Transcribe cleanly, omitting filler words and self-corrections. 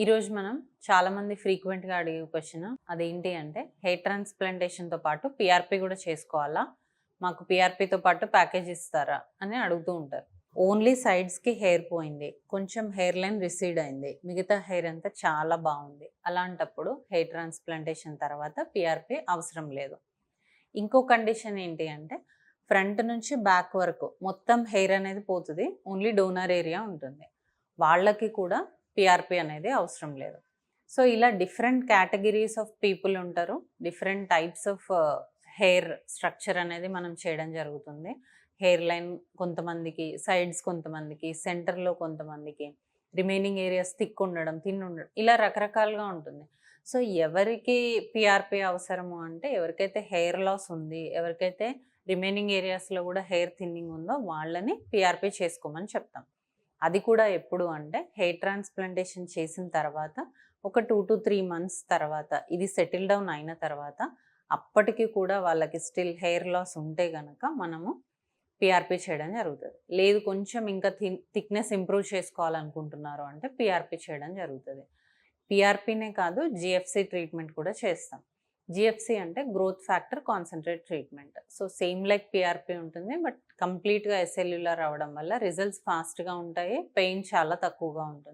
ఈరోజు మనం చాలామంది ఫ్రీక్వెంట్గా అడిగే క్వశ్చన్ అదేంటి అంటే హెయిర్ ట్రాన్స్ప్లాంటేషన్తో పాటు పిఆర్పి కూడా చేసుకోవాలా, మాకు పిఆర్పితో పాటు ప్యాకేజ్ ఇస్తారా అని అడుగుతూ ఉంటారు. ఓన్లీ సైడ్స్కి హెయిర్ పోయింది, కొంచెం హెయిర్ లైన్ రిసీడ్ అయింది, మిగతా హెయిర్ అంతా చాలా బాగుంది, అలాంటప్పుడు హెయిర్ ట్రాన్స్ప్లాంటేషన్ తర్వాత పిఆర్పి అవసరం లేదు. ఇంకో కండిషన్ ఏంటి అంటే ఫ్రంట్ నుంచి బ్యాక్ వరకు మొత్తం హెయిర్ అనేది పోతుంది, ఓన్లీ డోనర్ ఏరియా ఉంటుంది, వాళ్ళకి కూడా పిఆర్పి అనేది అవసరం లేదు. సో ఇలా డిఫరెంట్ కేటగిరీస్ ఆఫ్ పీపుల్ ఉంటారు, different types of hair structure అనేది మనం చేయడం జరుగుతుంది. హెయిర్ లైన్ కొంతమందికి, సైడ్స్ కొంతమందికి, సెంటర్లో కొంతమందికి, రిమైనింగ్ ఏరియాస్ థిక్ ఉండడం, థిన్ ఉండడం, ఇలా రకరకాలుగా ఉంటుంది. సో ఎవరికి పిఆర్పి అవసరము అంటే ఎవరికైతే హెయిర్ లాస్ ఉంది, ఎవరికైతే రిమైనింగ్ ఏరియాస్లో కూడా హెయిర్ థిన్నింగ్ ఉందో వాళ్ళని పిఆర్పి చేసుకోమని చెప్తాం. అది కూడా ఎప్పుడు అంటే హెయిర్ ట్రాన్స్ప్లాంటేషన్ చేసిన తర్వాత ఒక 2 to 3 months తర్వాత ఇది సెటిల్ డౌన్ అయిన తర్వాత అప్పటికి కూడా వాళ్ళకి స్టిల్ హెయిర్ లాస్ ఉంటే కనుక మనము పిఆర్పి చేయడం జరుగుతుంది. లేదు కొంచెం ఇంకా థిక్నెస్ ఇంప్రూవ్ చేసుకోవాలనుకుంటున్నారు అంటే పిఆర్పి చేయడం జరుగుతుంది. పిఆర్పినే కాదు జిఎఫ్సి ట్రీట్మెంట్ కూడా చేస్తాం. జిఎఫ్సి అంటే growth factor concentrate treatment. So same like PRP ఉంటుంది, బట్ కంప్లీట్గా ఎసెల్యులర్ అవ్వడం వల్ల రిజల్ట్స్ ఫాస్ట్గా ఉంటాయి, పెయిన్ చాలా తక్కువగా ఉంటుంది.